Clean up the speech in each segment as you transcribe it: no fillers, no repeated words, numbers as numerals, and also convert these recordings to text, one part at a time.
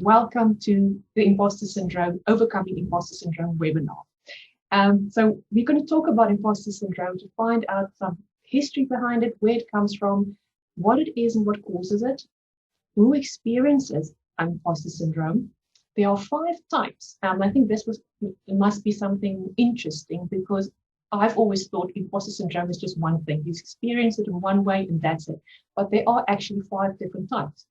Welcome to the Imposter Syndrome, Overcoming Imposter Syndrome webinar. So we're going to talk about imposter syndrome to find out some history behind it, where it comes from, what it is and what causes it, who experiences imposter syndrome. There are 5 types. I think it must be something interesting because I've always thought imposter syndrome is just one thing. You experience it in one way and that's it. But there are actually 5 different types.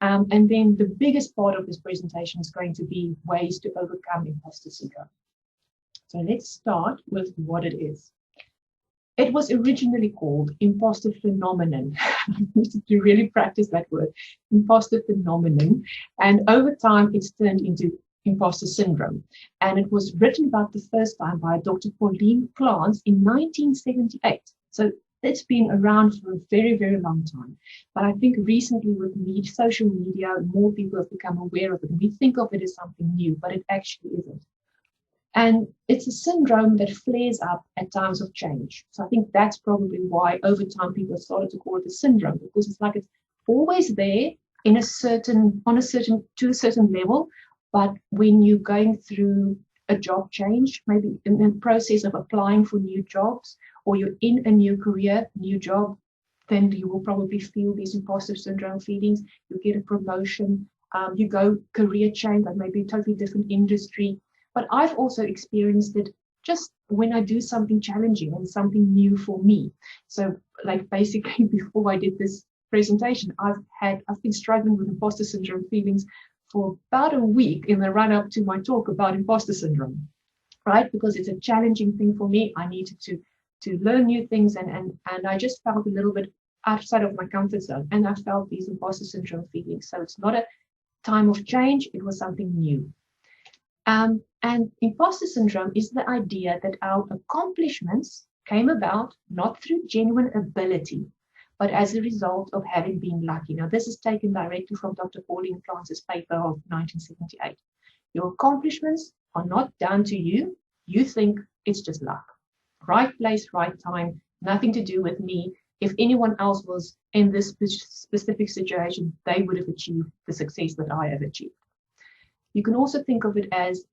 And then the biggest part of this presentation is going to be ways to overcome imposter syndrome. So let's start with what it is. It was originally called imposter phenomenon. I needed to really practice that word, imposter phenomenon. And over time, it's turned into imposter syndrome. And it was written about the first time by Dr. Pauline Clance in 1978. So it's been around for a very, very long time. But I think recently with social media, more people have become aware of it. And we think of it as something new, but it actually isn't. And it's a syndrome that flares up at times of change. So I think that's probably why over time people started to call it a syndrome, because it's like it's always there to a certain level. But when you're going through a job change, maybe in the process of applying for new jobs, or you're in a new career, new job, then you will probably feel these imposter syndrome feelings. You get a promotion, you go career change, like maybe a totally different industry. But I've also experienced it just when I do something challenging and something new for me. So like basically before I did this presentation, I've been struggling with imposter syndrome feelings for about a week in the run up to my talk about imposter syndrome, right? Because it's a challenging thing for me. I needed to learn new things and I just felt a little bit outside of my comfort zone, and I felt these imposter syndrome feelings. So it's not a time of change, it was something new. And imposter syndrome is the idea that our accomplishments came about not through genuine ability, but as a result of having been lucky. Now, this is taken directly from Dr. Pauline Clance's paper of 1978. Your accomplishments are not down to you. You think it's just luck. Right place, right time, nothing to do with me. If anyone else was in this specific situation, they would have achieved the success that I have achieved. You can also think of it as,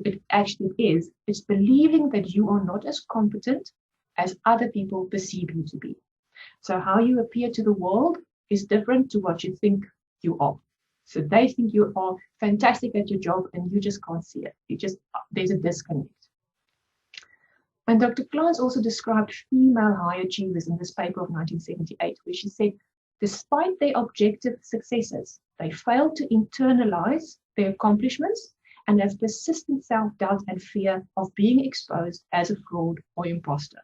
it actually is, it's believing that you are not as competent as other people perceive you to be. So how you appear to the world is different to what you think you are. So they think you are fantastic at your job and you just can't see it. There's a disconnect. And Dr. Clance also described female high achievers in this paper of 1978, where she said, despite their objective successes, they failed to internalize their accomplishments and have persistent self-doubt and fear of being exposed as a fraud or imposter.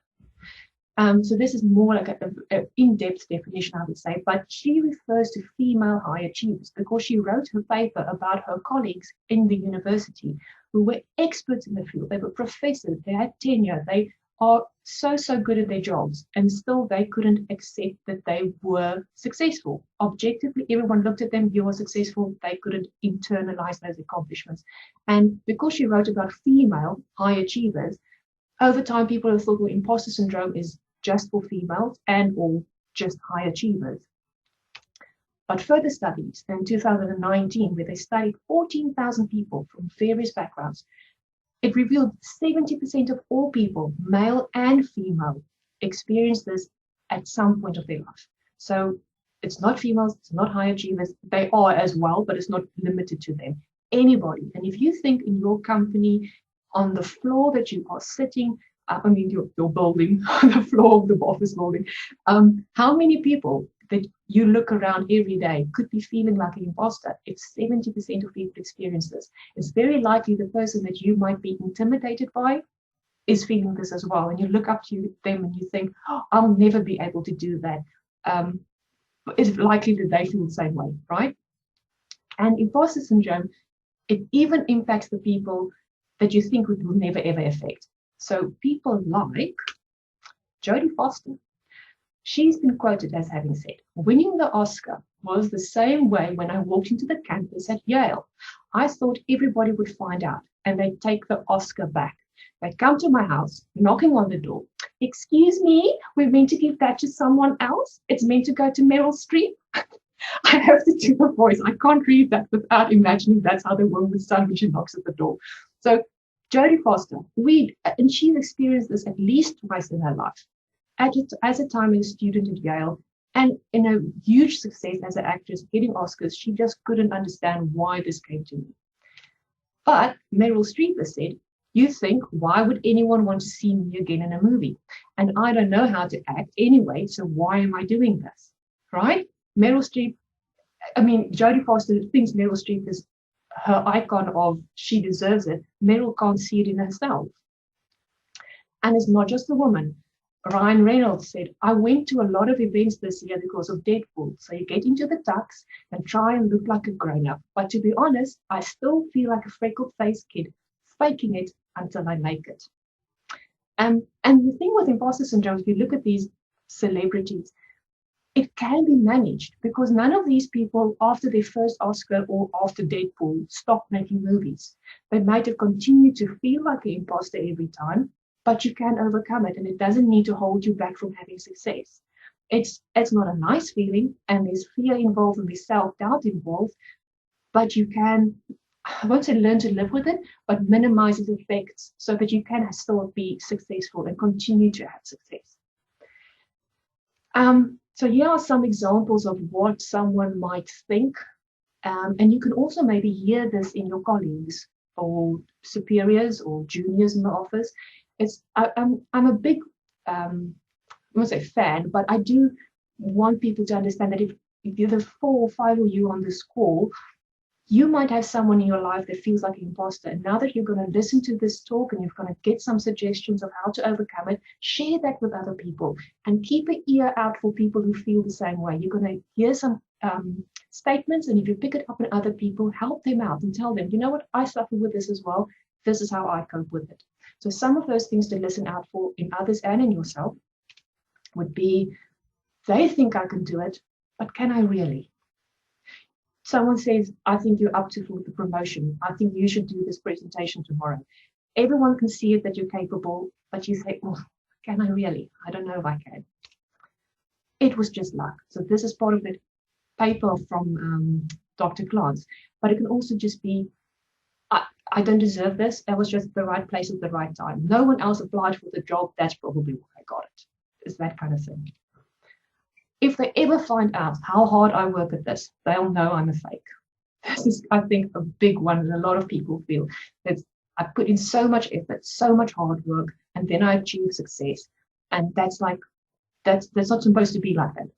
So this is more like an in-depth definition, I would say, but she refers to female high achievers because she wrote her paper about her colleagues in the university who were experts in the field. They were professors, they had tenure, they are so good at their jobs, and still they couldn't accept that they were successful. Objectively, everyone looked at them, you were successful, they couldn't internalize those accomplishments. And because she wrote about female high achievers, over time people have thought, well, imposter syndrome is just for females and or just high achievers. But further studies in 2019, where they studied 14,000 people from various backgrounds, it revealed 70% of all people, male and female, experience this at some point of their life. So it's not females, it's not high achievers, they are as well, but it's not limited to them. Anybody. And if you think in your company, on the floor that you are sitting, your building, the floor of the office building, how many people that you look around every day could be feeling like an imposter? If 70% of people experience this, it's very likely the person that you might be intimidated by is feeling this as well. And you look up to them and you think, oh, I'll never be able to do that. It's likely that they feel the same way, right? And imposter syndrome, it even impacts the people that you think it will never ever affect. So people like Jodie Foster. She's been quoted as having said, winning the Oscar was the same way when I walked into the campus at Yale. I thought everybody would find out and they'd take the Oscar back. They'd come to my house, knocking on the door. Excuse me, we're meant to give that to someone else. It's meant to go to Meryl Streep. I have to do the voice. I can't read that without imagining that's how the woman would sound when she knocks at the door. So Jodie Foster, and she's experienced this at least twice in her life. As a time as a student at Yale, and in a huge success as an actress, getting Oscars, she just couldn't understand why this came to me. But Meryl Streep has said, you think, why would anyone want to see me again in a movie? And I don't know how to act anyway, so why am I doing this? Right? Meryl Streep, Jodie Foster thinks Meryl Streep is her icon of she deserves it. Meryl can't see it in herself. And it's not just the woman. Ryan Reynolds said, I went to a lot of events this year because of Deadpool. So you get into the tux and try and look like a grown-up. But to be honest, I still feel like a freckled-faced kid, faking it until I make it. And the thing with imposter syndrome, if you look at these celebrities, it can be managed because none of these people, after their first Oscar or after Deadpool, stopped making movies. They might have continued to feel like an imposter every time, but you can overcome it, and it doesn't need to hold you back from having success. It's not a nice feeling, and there's fear involved and there's self-doubt involved, but you can, I won't say learn to live with it, but minimize its effects so that you can still be successful and continue to have success. So here are some examples of what someone might think, and you can also maybe hear this in your colleagues or superiors or juniors in the office. I'm a big, I won't say fan, but I do want people to understand that if you're the 4 or 5 of you on this call, you might have someone in your life that feels like an imposter. And now that you're going to listen to this talk and you're going to get some suggestions of how to overcome it, share that with other people and keep an ear out for people who feel the same way. You're going to hear some statements, and if you pick it up in other people, help them out and tell them, you know what, I suffer with this as well. This is how I cope with it. So some of those things to listen out for in others and in yourself would be, they think I can do it, but can I really? Someone says, I think you're up to for the promotion. I think you should do this presentation tomorrow. Everyone can see it that you're capable, but you say, oh, can I really? I don't know if I can. It was just luck. So this is part of the paper from Dr. Klantz, but it can also just be, I don't deserve this. That was just the right place at the right time. No one else applied for the job. That's probably why I got it. It's that kind of thing. If they ever find out how hard I work at this, they'll know I'm a fake. This is, I think, a big one, and a lot of people feel that I put in so much effort, so much hard work, and then I achieve success. And that's not supposed to be like that.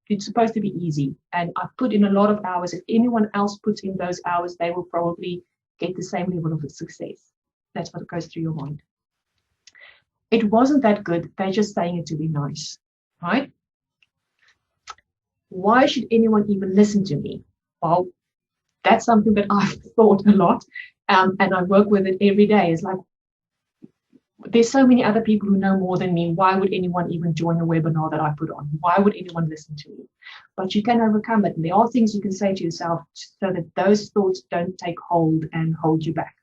It's supposed to be easy. And I put in a lot of hours. If anyone else puts in those hours, they will probably get the same level of success. That's what goes through your mind. It wasn't that good. They're just saying it to be nice, right? Why should anyone even listen to me? Well, that's something that I've thought a lot, and I work with it every day. It's like, there's so many other people who know more than me. Why would anyone even join a webinar that I put on? Why would anyone listen to me? But you can overcome it. And there are things you can say to yourself so that those thoughts don't take hold and hold you back.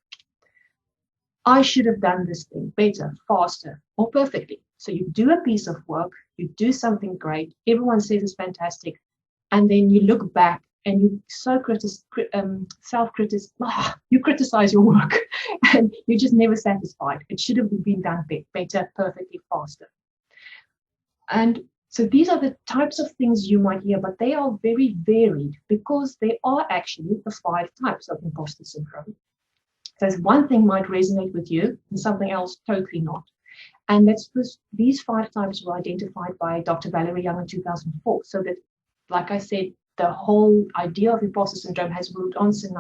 I should have done this thing better, faster, or perfectly. So you do a piece of work, you do something great, everyone says it's fantastic, and then you look back and you you criticize your work, and you're just never satisfied. It should have been done better, perfectly, faster. And so these are the types of things you might hear, but they are very varied because there are actually the 5 types of imposter syndrome. So one thing might resonate with you and something else totally not. And that's because these 5 types were identified by Dr. Valerie Young in 2004. So that, like I said, the whole idea of imposter syndrome has moved on since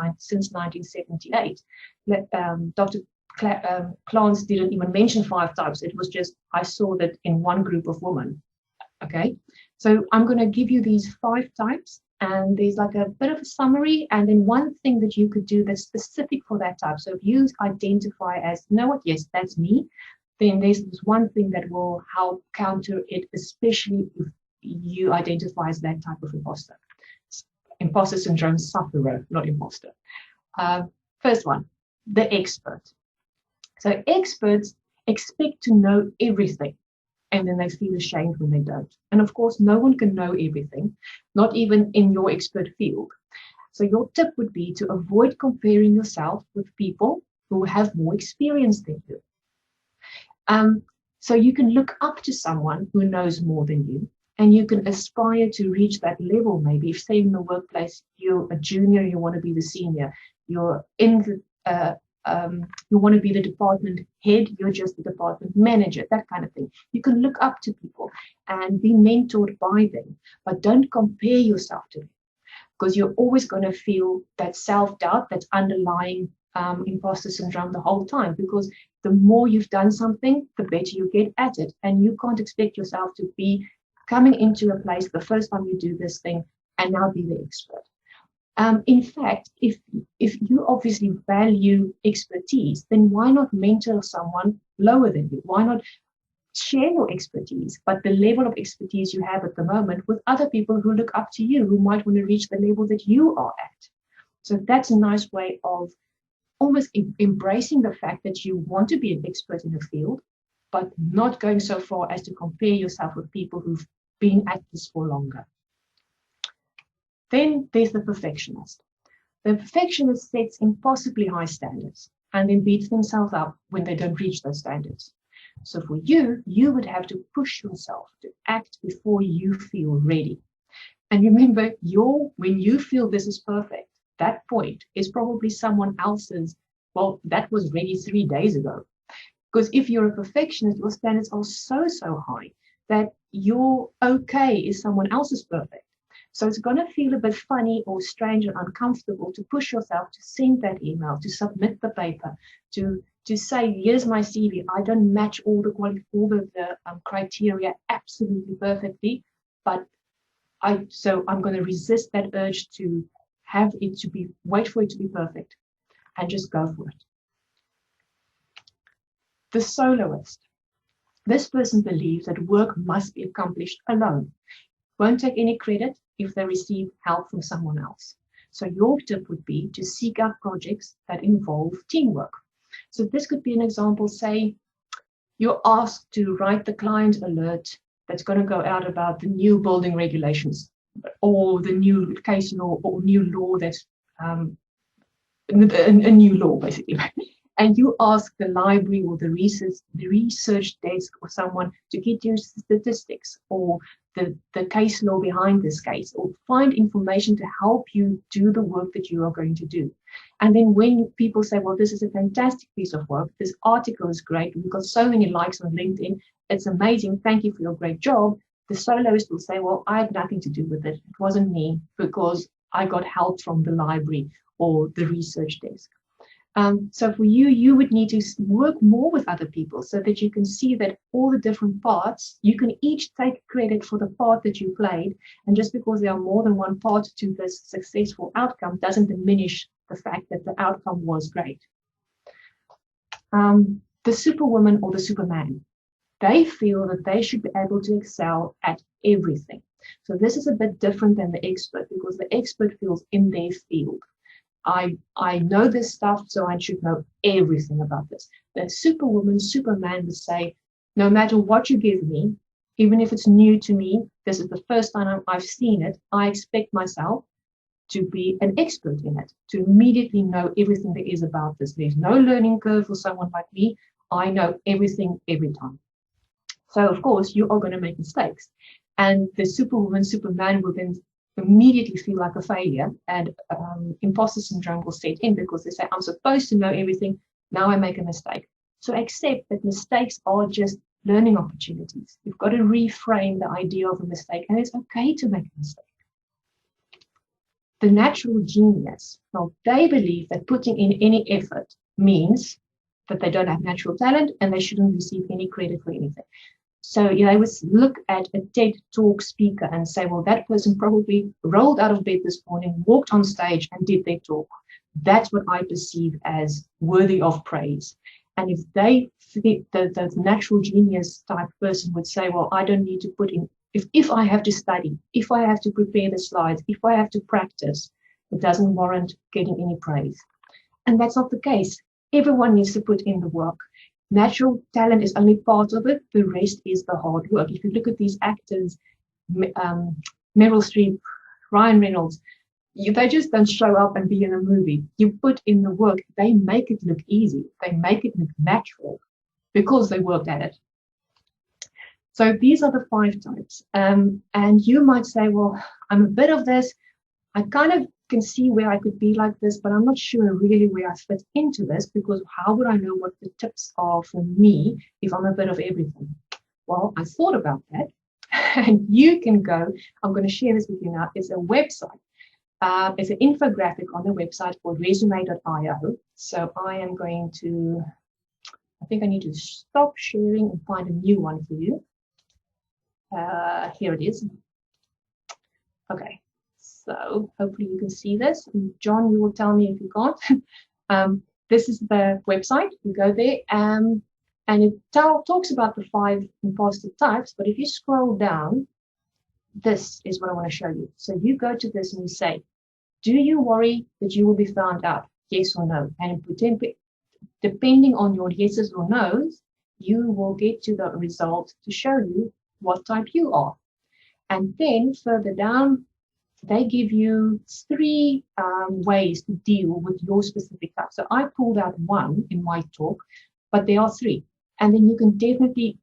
1978. Dr. Klantz didn't even mention 5 types. It was just, I saw that in one group of women. Okay, so I'm going to give you these 5 types, and there's like a bit of a summary, and then one thing that you could do that's specific for that type. So if you identify as, you know what, yes, that's me, then there's this one thing that will help counter it, especially if you identify as that type of imposter. Imposter syndrome sufferer, not imposter. First one, the expert. So experts expect to know everything. and then they feel ashamed when they don't. And of course, no one can know everything, not even in your expert field. So your tip would be to avoid comparing yourself with people who have more experience than you. So you can look up to someone who knows more than you, and you can aspire to reach that level. Maybe if, say, in the workplace, you're a junior, you want to be the senior, you're in the you want to be the department head, you're just the department manager, that kind of thing. You can look up to people and be mentored by them, but don't compare yourself to them, because you're always going to feel that self-doubt that's underlying imposter syndrome the whole time, because the more you've done something, the better you get at it. And you can't expect yourself to be coming into a place the first time you do this thing and now be the expert. In fact, if you obviously value expertise, then why not mentor someone lower than you? Why not share your expertise, but the level of expertise you have at the moment, with other people who look up to you, who might want to reach the level that you are at? So that's a nice way of almost embracing the fact that you want to be an expert in the field, but not going so far as to compare yourself with people who've been at this for longer. Then there's the perfectionist. The perfectionist sets impossibly high standards and then beats themselves up when they don't reach those standards. So for you, you would have to push yourself to act before you feel ready. And remember, when you feel this is perfect, that point is probably someone else's, well, that was ready 3 days ago. Because if you're a perfectionist, your standards are so high that your okay is someone else's perfect. So it's going to feel a bit funny or strange and uncomfortable to push yourself to send that email, to submit the paper, to say, here's my CV. I don't match all the criteria absolutely perfectly, but I'm going to resist that urge to have it to be, wait for it to be perfect and just go for it. The soloist. This person believes that work must be accomplished alone. Won't take any credit if they receive help from someone else. So your tip would be to seek out projects that involve teamwork. So this could be an example, say you're asked to write the client alert that's going to go out about the new building regulations or the new case law or new law that's a new law basically. And you ask the library or the research desk or someone to get you statistics or the case law behind this case, or find information to help you do the work that you are going to do. And then when people say, well, this is a fantastic piece of work, this article is great, we've got so many likes on LinkedIn, it's amazing, thank you for your great job, the soloist will say, well, I had nothing to do with it. It wasn't me, because I got help from the library or the research desk. So for you, you would need to work more with other people so that you can see that all the different parts, you can each take credit for the part that you played. And just because there are more than one part to this successful outcome doesn't diminish the fact that the outcome was great. The superwoman or the superman, they feel that they should be able to excel at everything. So this is a bit different than the expert, because the expert feels in their field. I know this stuff, so I should know everything about this. The superwoman, superman would say, no matter what you give me, even if it's new to me, this is the first time I've seen it, I expect myself to be an expert in it, to immediately know everything there is about this. There's no learning curve for someone like me. I know everything every time. So, of course, you are going to make mistakes. And the superwoman, superman will then immediately feel like a failure, and imposter syndrome will set in, because they say, I'm supposed to know everything, now I make a mistake. So accept that mistakes are just learning opportunities. You've got to reframe the idea of a mistake, and it's okay to make a mistake. The natural genius, well, they believe that putting in any effort means that they don't have natural talent and they shouldn't receive any credit for anything. So they would look at a TED Talk speaker and say, well, that person probably rolled out of bed this morning, walked on stage and did their talk. That's what I perceive as worthy of praise. And if they, the natural genius type person would say, well, I don't need to put in, if I have to study, if I have to prepare the slides, if I have to practice, it doesn't warrant getting any praise. And that's not the case. Everyone needs to put in the work. Natural talent is only part of it. The rest is the hard work. If you look at these actors, Meryl Streep, Ryan Reynolds, they just don't show up and be in a movie. You put in the work. They make it look easy. They make it look natural because they worked at it. So these are the 5 types. And you might say, well, I'm a bit of this. I kind of can see where I could be like this, but I'm not sure really where I fit into this, because how would I know what the tips are for me if I'm a bit of everything? Well, I thought about that. And you can go, I'm going to share this with you now. It's a website. It's an infographic on the website called Resumeio. So I am going to, I think I need to stop sharing and find a new one for you. Here it is. Okay. So hopefully you can see this. And John, you will tell me if you can't. This is the website. You go there and it talks about the 5 imposter types. But if you scroll down, this is what I want to show you. So you go to this and you say, do you worry that you will be found out? Yes or no? And depending on your yeses or nos, you will get to the result to show you what type you are. And then further down, they give you 3 ways to deal with your specific type. So I pulled out 1 in my talk, but there are 3. And then you can definitely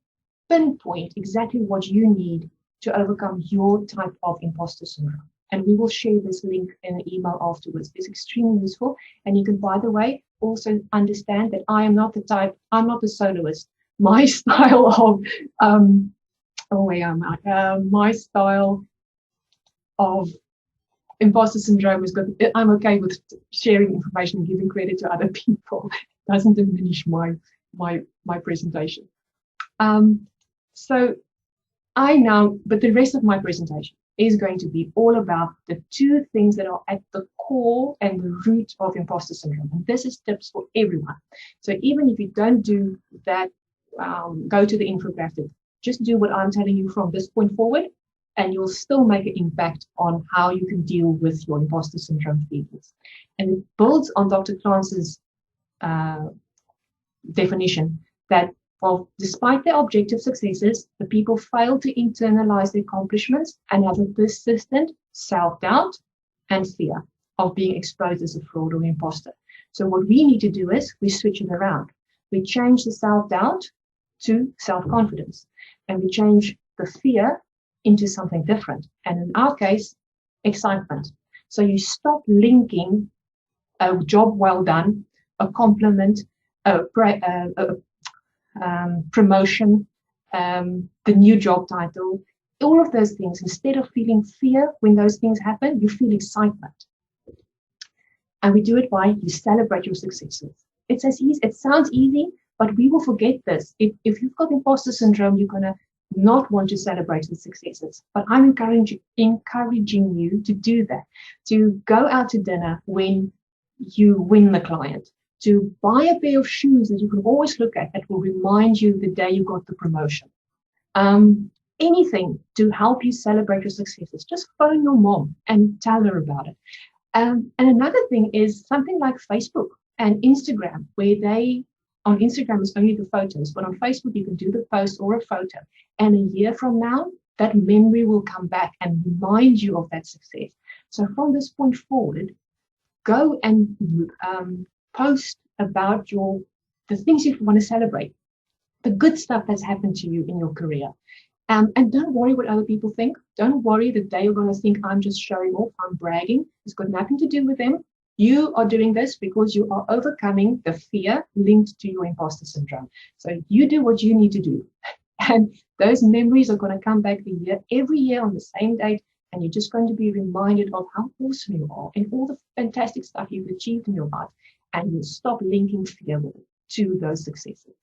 pinpoint exactly what you need to overcome your type of imposter syndrome. And we will share this link in an email afterwards. It's extremely useful. And you can, by the way, also understand that I am not the type, I'm not the soloist. My style of, my style of imposter syndrome is good. I'm okay with sharing information and giving credit to other people. It doesn't diminish my presentation. So but the rest of my presentation is going to be all about the 2 things that are at the core and the root of imposter syndrome. And this is tips for everyone. So even if you don't do that, go to the infographic, just do what I'm telling you from this point forward, and you'll still make an impact on how you can deal with your imposter syndrome feelings. And it builds on Dr. Klantz's definition that, well, despite their objective successes, the people fail to internalize their accomplishments and have a persistent self-doubt and fear of being exposed as a fraud or imposter. So what we need to do is we switch it around. We change the self-doubt to self-confidence, and we change the fear into something different. And in our case, excitement. So you stop linking a job well done, a compliment, promotion, the new job title, all of those things. Instead of feeling fear when those things happen, you feel excitement. And we do it by you celebrate your successes. It's as easy, it sounds easy, but we will forget this. If you've got imposter syndrome, you're going to not want to celebrate the successes. But I'm encouraging you to do that, to go out to dinner when you win the client, to buy a pair of shoes that you can always look at that will remind you the day you got the promotion. Anything to help you celebrate your successes. Just phone your mom and tell her about it. And another thing is something like Facebook and Instagram, where on Instagram it's only the photos, but on Facebook you can do the post or a photo. And a year from now, that memory will come back and remind you of that success. So from this point forward, go and post about the things you want to celebrate, the good stuff that's happened to you in your career. And don't worry what other people think. Don't worry that they are going to think I'm just showing off, I'm bragging. It's got nothing to do with them. You are doing this because you are overcoming the fear linked to your imposter syndrome. So you do what you need to do. And those memories are going to come back every year on the same date. And you're just going to be reminded of how awesome you are and all the fantastic stuff you've achieved in your life. And you'll stop linking fear to those successes.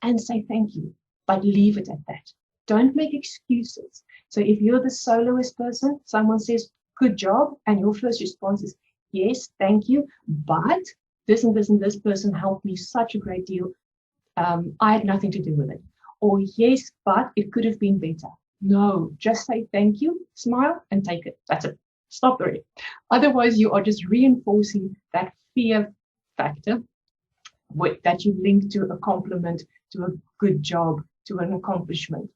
And say thank you, but leave it at that. Don't make excuses. So if you're the soloist person, someone says, good job, and your first response is, yes, thank you, but this and this and this person helped me such a great deal. I had nothing to do with it. Or yes, but it could have been better. No, just say thank you, smile, and take it. That's it. Stop there. Otherwise, you are just reinforcing that fear factor. that you link to a compliment, to a good job, to an accomplishment.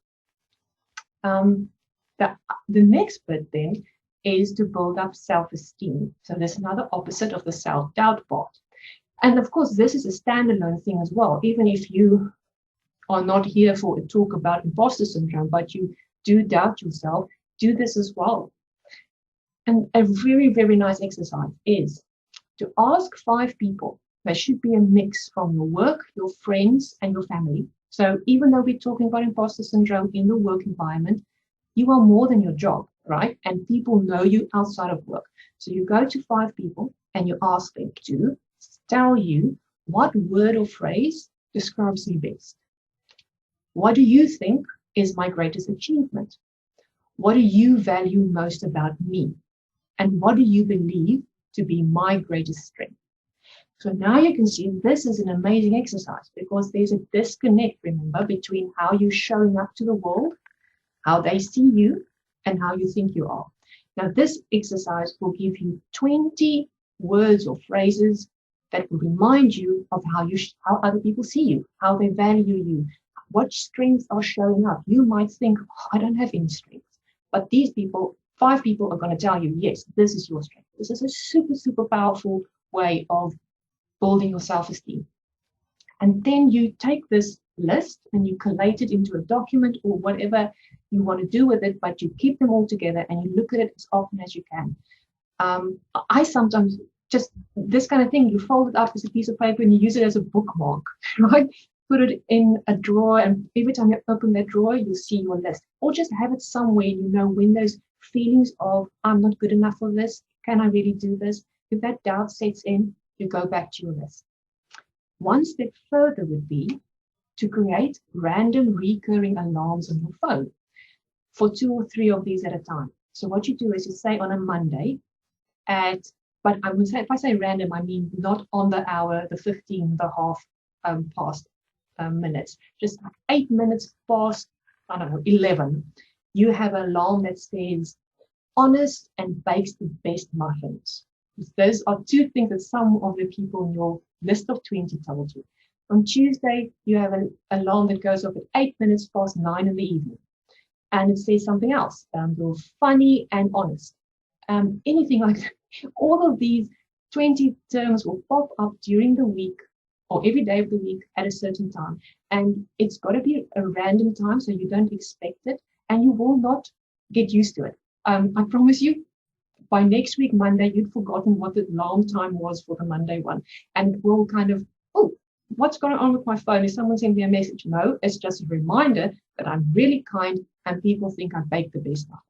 The next bit then is to build up self-esteem. So there's another opposite of the self-doubt part. And of course, this is a standalone thing as well. Even if you are not here for a talk about imposter syndrome, but you do doubt yourself, do this as well. And a very, very nice exercise is to ask 5 people. There should be a mix from your work, your friends, and your family. So even though we're talking about imposter syndrome in the work environment, you are more than your job, right? And people know you outside of work. So you go to 5 people and you ask them to tell you what word or phrase describes me best. What do you think is my greatest achievement? What do you value most about me? And what do you believe to be my greatest strength? So now you can see this is an amazing exercise because there's a disconnect, remember, between how you're showing up to the world, how they see you, and how you think you are. Now, this exercise will give you 20 words or phrases that will remind you of how other people see you, how they value you, what strengths are showing up. You might think, oh, I don't have any strengths, but these people, 5 people are going to tell you, yes, this is your strength. This is a super, super powerful way of building your self-esteem. And then you take this list and you collate it into a document or whatever you want to do with it, but you keep them all together and you look at it as often as you can. I sometimes just this kind of thing, you fold it up as a piece of paper and you use it as a bookmark, right? Put it in a drawer, and every time you open that drawer, you'll see your list. Or just have it somewhere, when those feelings of, I'm not good enough for this, can I really do this? If that doubt sets in, you go back to your list. One step further would be to create random recurring alarms on your phone for 2 or 3 of these at a time. So what you do is you say on a Monday but I would say, if I say random, I mean not on the hour, the 15, the half past minutes, just 8 minutes past, 11. You have an alarm that says, honest and bakes the best muffins. Those are 2 things that some of the people in your list of 20 told you. On Tuesday, you have an alarm that goes off at 8 minutes past 9 in the evening. And it says something else. You're funny and honest. Anything like that. All of these 20 terms will pop up during the week or every day of the week at a certain time. And it's got to be a random time so you don't expect it and you will not get used to it. I promise you, by next week, Monday, you'd forgotten what the alarm time was for the Monday one. And it will kind of, oh, what's going on with my phone? Is someone sending me a message? No, it's just a reminder that I'm really kind and people think I bake the best muffins.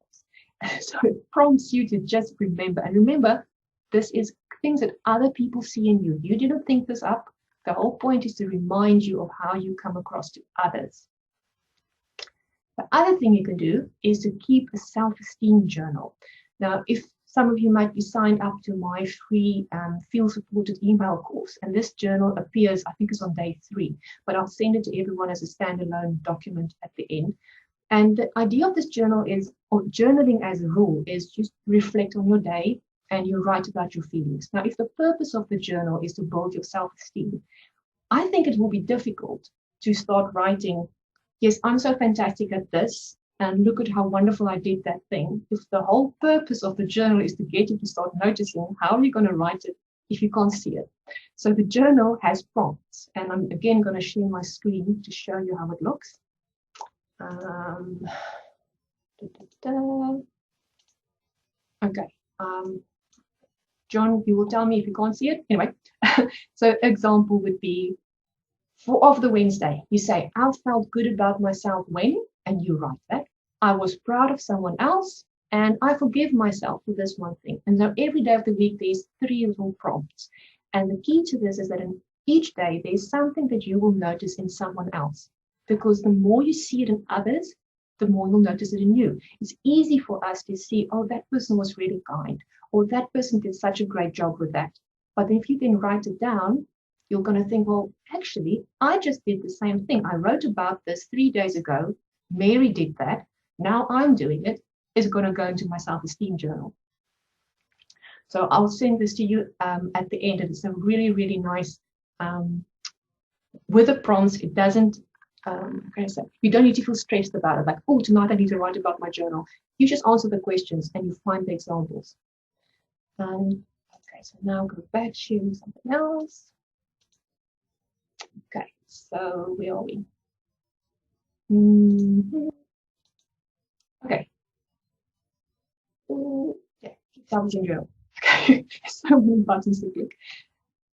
So it prompts you to just remember. And remember, this is things that other people see in you. You didn't think this up. The whole point is to remind you of how you come across to others. The other thing you can do is to keep a self-esteem journal. Now, if some of you might be signed up to my free field-supported email course, and this journal appears, I think it's on day 3, but I'll send it to everyone as a standalone document at the end. And the idea of this journal is, or journaling as a rule, is just reflect on your day and you write about your feelings. Now, if the purpose of the journal is to build your self-esteem, I think it will be difficult to start writing, yes, I'm so fantastic at this, and look at how wonderful I did that thing. If the whole purpose of the journal is to get you to start noticing, how are you going to write it if you can't see it? So the journal has prompts, and I'm again going to share my screen to show you how it looks. Okay. John, you will tell me if you can't see it. Anyway, so example would be of the Wednesday. You say, I felt good about myself when, and you write that. I was proud of someone else, and I forgive myself for this one thing. And so every day of the week, there's 3 little prompts. And the key to this is that in each day, there's something that you will notice in someone else. Because the more you see it in others, the more you'll notice it in you. It's easy for us to see, oh, that person was really kind, or that person did such a great job with that. But if you then write it down, you're going to think, well, actually, I just did the same thing. I wrote about this 3 days ago. Mary did that. Now I'm doing it. It's going to go into my self-esteem journal. So I'll send this to you at the end. And it's a really, really nice with the prompts, it doesn't, you don't need to feel stressed about it. Like, oh, tonight I need to write about my journal. You just answer the questions and you find the examples. Okay, so now go back, sharing something else. Okay, so where are we? Okay. Yeah, self-syndrome. Okay, so many buttons to click.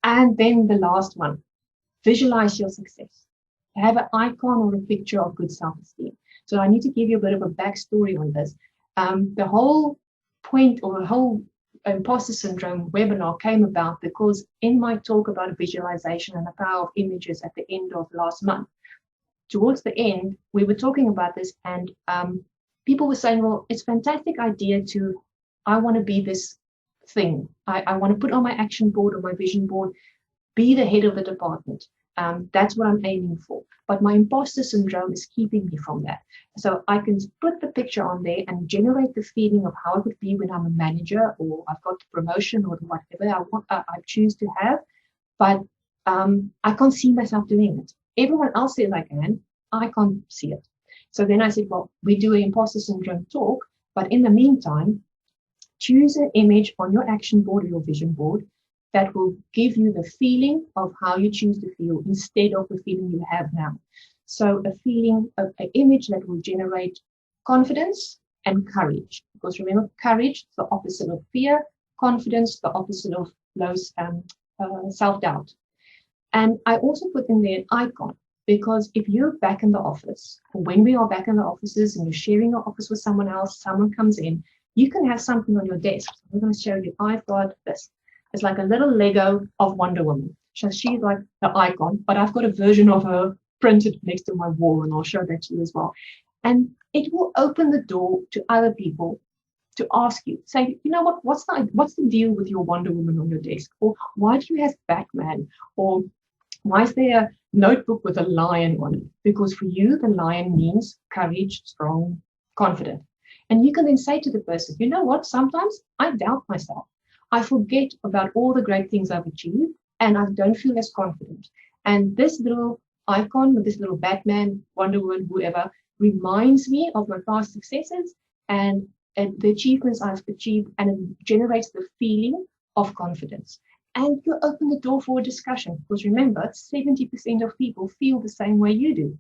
And then the last one, visualize your success. Have an icon or a picture of good self-esteem. So I need to give you a bit of a backstory on this. The whole point, or the whole imposter syndrome webinar came about because in my talk about visualization and the power of images at the end of last month, towards the end, we were talking about this, and people were saying, well, it's a fantastic idea to, I want to be this thing. I want to put on my action board or my vision board, be the head of the department. That's what I'm aiming for. But my imposter syndrome is keeping me from that. So I can put the picture on there and generate the feeling of how it would be when I'm a manager, or I've got the promotion, or whatever I choose to have. But I can't see myself doing it. Everyone else says I can. I can't see it. So then I said, well, we do an imposter syndrome talk, but in the meantime, choose an image on your action board or your vision board that will give you the feeling of how you choose to feel instead of the feeling you have now. So a feeling of an image that will generate confidence and courage. Because remember, courage is the opposite of fear, confidence, the opposite of self-doubt. And I also put in there an icon, because if you're back in the office, or when we are back in the offices and you're sharing your office with someone else, someone comes in, you can have something on your desk. So I'm going to show you, I've got this. It's like a little Lego of Wonder Woman. So she's like the icon, but I've got a version of her printed next to my wall, and I'll show that to you as well. And it will open the door to other people to ask you, say, you know what, what's the deal with your Wonder Woman on your desk? Or why do you have Batman? Or why is there a notebook with a lion on it? Because for you, the lion means courage, strong, confident. And you can then say to the person, you know what, sometimes I doubt myself. I forget about all the great things I've achieved, and I don't feel as confident. And this little icon with this little Batman, Wonder Woman, whoever, reminds me of my past successes and the achievements I've achieved, and it generates the feeling of confidence. And you open the door for a discussion, because remember, 70% of people feel the same way you do.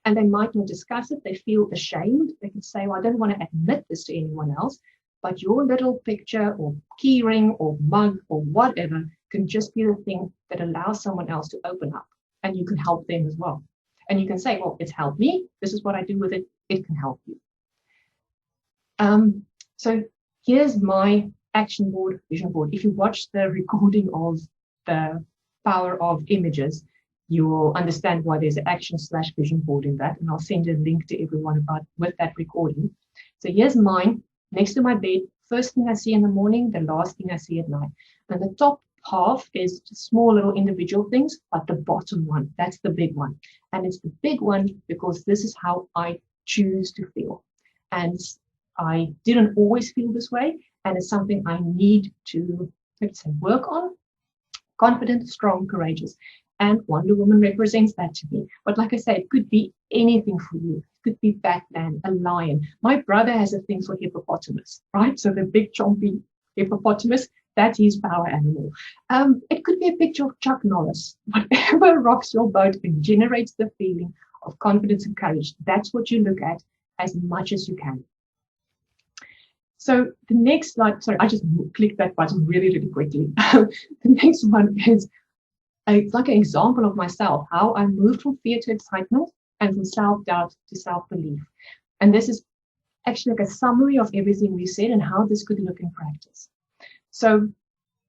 And they might not discuss it. They feel ashamed. They can say, well, I don't want to admit this to anyone else. But your little picture or key ring or mug or whatever can just be the thing that allows someone else to open up, and you can help them as well. And you can say, well, it's helped me. This is what I do with it. It can help you. So here's my action board, vision board. If you watch the recording of the power of images, you will understand why there's an action/vision board in that. And I'll send a link to everyone with that recording. So here's mine. Next to my bed, first thing I see in the morning, the last thing I see at night. And the top half is just small little individual things, but the bottom one, that's the big one. And it's the big one because this is how I choose to feel. And I didn't always feel this way, and it's something I need to, let's say, work on. Confident, strong, courageous. And Wonder Woman represents that to me. But like I said, it could be anything for you. It could be Batman, a lion. My brother has a thing for hippopotamus, right? So the big chompy hippopotamus, that's his power animal. It could be a picture of Chuck Norris. Whatever rocks your boat and generates the feeling of confidence and courage. That's what you look at as much as you can. So the next slide, sorry, I just clicked that button really, really quickly. The next one is, it's like an example of myself, how I moved from fear to excitement and from self-doubt to self-belief. And this is actually like a summary of everything we said and how this could look in practice. So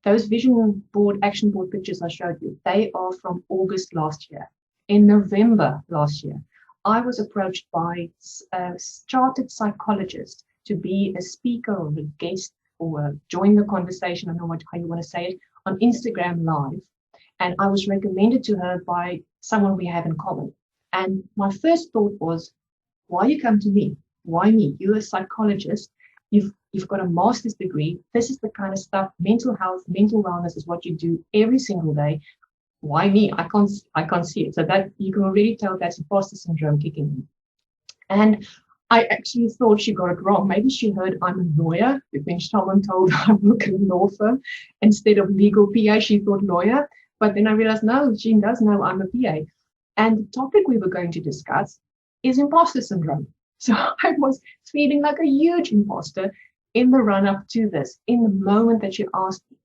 those vision board, action board pictures I showed you, they are from August last year. In November last year, I was approached by a chartered psychologist to be a speaker or a guest or join the conversation, I don't know how you want to say it, on Instagram Live. And I was recommended to her by someone we have in common. And my first thought was, why you come to me? Why me? You're a psychologist. You've got a master's degree. This is the kind of stuff, mental health, mental wellness is what you do every single day. why me? I can't see it. So that you can already tell that's imposter syndrome kicking in. And I actually thought she got it wrong. Maybe she heard I'm a lawyer. When someone told her I work at a law firm instead of legal PA, she thought lawyer. But then I realized, no, she does know I'm a PA. And the topic we were going to discuss is imposter syndrome. So I was feeling like a huge imposter in the run up to this, in the moment that she asked me.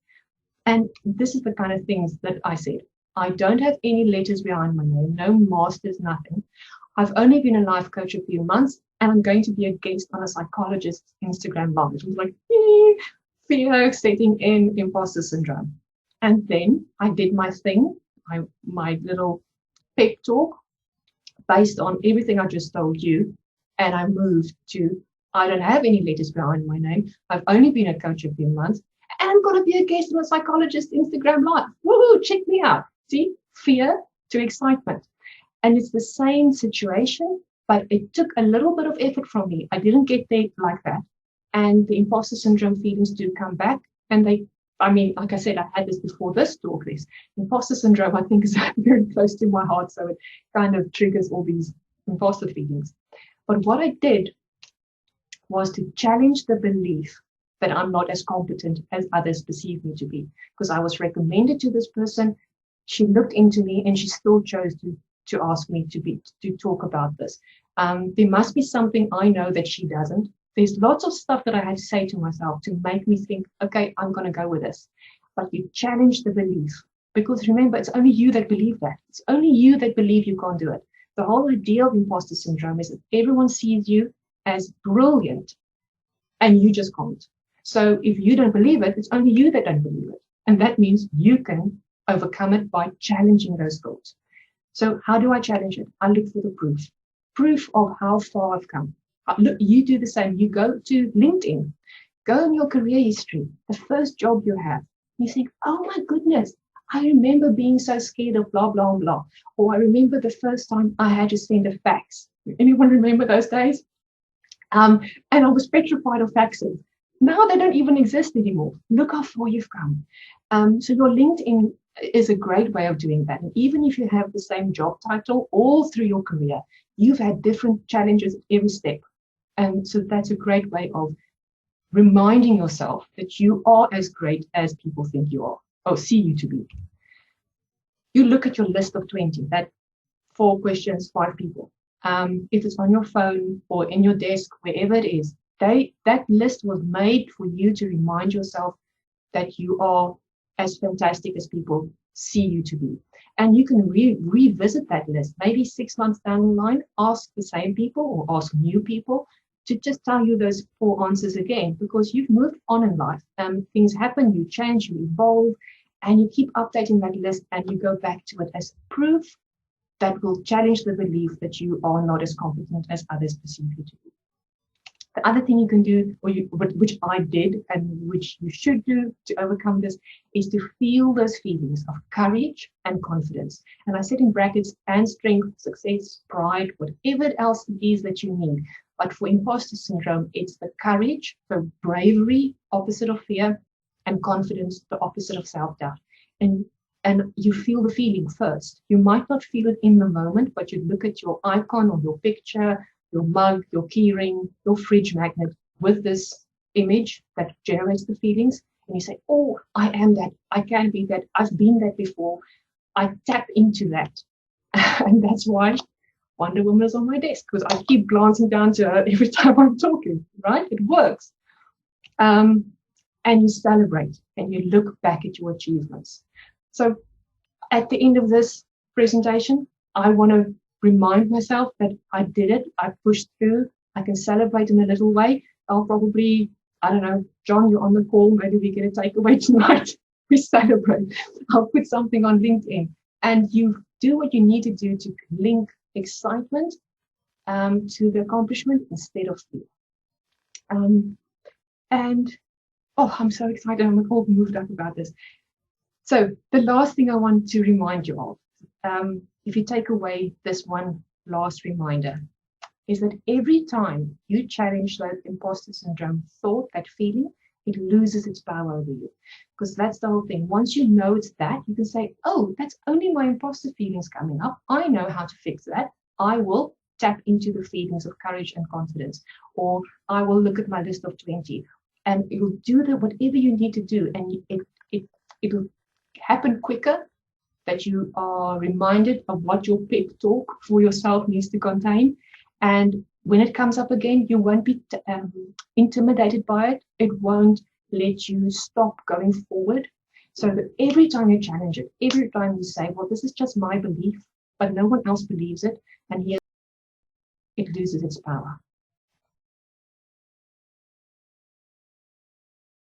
And this is the kind of things that I said. I don't have any letters behind my name, no masters, nothing. I've only been a life coach a few months, and I'm going to be a guest on a psychologist's Instagram live. It was like, fear setting in, imposter syndrome. And then I did my thing, my little pep talk based on everything I just told you. And I moved to, I don't have any letters behind my name. I've only been a coach a few months, and I'm going to be a guest on a psychologist Instagram live. Woohoo, check me out. See, fear to excitement. And it's the same situation, but it took a little bit of effort from me. I didn't get there like that. And the imposter syndrome feelings do come back. And like I said, I had this before this talk. This imposter syndrome, I think, is very close to my heart. So it kind of triggers all these imposter feelings. But what I did was to challenge the belief that I'm not as competent as others perceive me to be. Because I was recommended to this person. She looked into me and she still chose to ask me to talk about this. There must be something I know that she doesn't. There's lots of stuff that I had to say to myself to make me think, okay, I'm going to go with this. But you challenge the belief, because remember, it's only you that believe that. It's only you that believe you can't do it. The whole idea of imposter syndrome is that everyone sees you as brilliant and you just can't. So if you don't believe it, it's only you that don't believe it. And that means you can overcome it by challenging those thoughts. So how do I challenge it? I look for the proof of how far I've come. Look, you do the same. You go to LinkedIn, go in your career history, the first job you have. You think, oh my goodness, I remember being so scared of blah, blah, blah. Or I remember the first time I had to send a fax. Anyone remember those days? And I was petrified of faxes. Now they don't even exist anymore. Look how far you've come. So your LinkedIn is a great way of doing that. And even if you have the same job title all through your career, you've had different challenges at every step. And so that's a great way of reminding yourself that you are as great as people think you are, or see you to be. You look at your list of 20, that 4 questions, 5 people. If it's on your phone or in your desk, wherever it is, that list was made for you to remind yourself that you are as fantastic as people see you to be. And you can revisit that list, maybe 6 months down the line, ask the same people or ask new people to just tell you those 4 answers again, because you've moved on in life. Things happen, you change, you evolve, and you keep updating that list and you go back to it as proof that will challenge the belief that you are not as competent as others perceive you to be. The other thing you can do, which I did and which you should do to overcome this, is to feel those feelings of courage and confidence. And I said in brackets, and strength, success, pride, whatever else it is that you need. But for imposter syndrome, it's the courage, so bravery, opposite of fear, and confidence, the opposite of self-doubt. And you feel the feeling first. You might not feel it in the moment, but you look at your icon or your picture, your mug, your keyring, your fridge magnet with this image that generates the feelings. And you say, oh, I am that. I can be that. I've been that before. I tap into that. And that's why Wonder Woman is on my desk, because I keep glancing down to her every time I'm talking, right? It works. And you celebrate and you look back at your achievements. So at the end of this presentation, I want to remind myself that I did it. I pushed through. I can celebrate in a little way. I'll probably, I don't know, John, you're on the call. Maybe we get a takeaway tonight. We celebrate. I'll put something on LinkedIn. And you do what you need to do to link excitement to the accomplishment instead of fear. I'm so excited. I'm all moved up about this. So the last thing I want to remind you of, if you take away this one last reminder, is that every time you challenge that imposter syndrome thought, that feeling, it loses its power over you. Because that's the whole thing. Once you know it's that, you can say, oh, that's only my imposter feelings coming up. I know how to fix that. I will tap into the feelings of courage and confidence, or I will look at my list of 20, and it will do whatever you need to do, and it'll happen quicker, that you are reminded of what your pep talk for yourself needs to contain. And when it comes up again, you won't be intimidated by it. It won't let you stop going forward. So that every time you challenge it, every time you say, well, this is just my belief, but no one else believes it, and here it loses its power.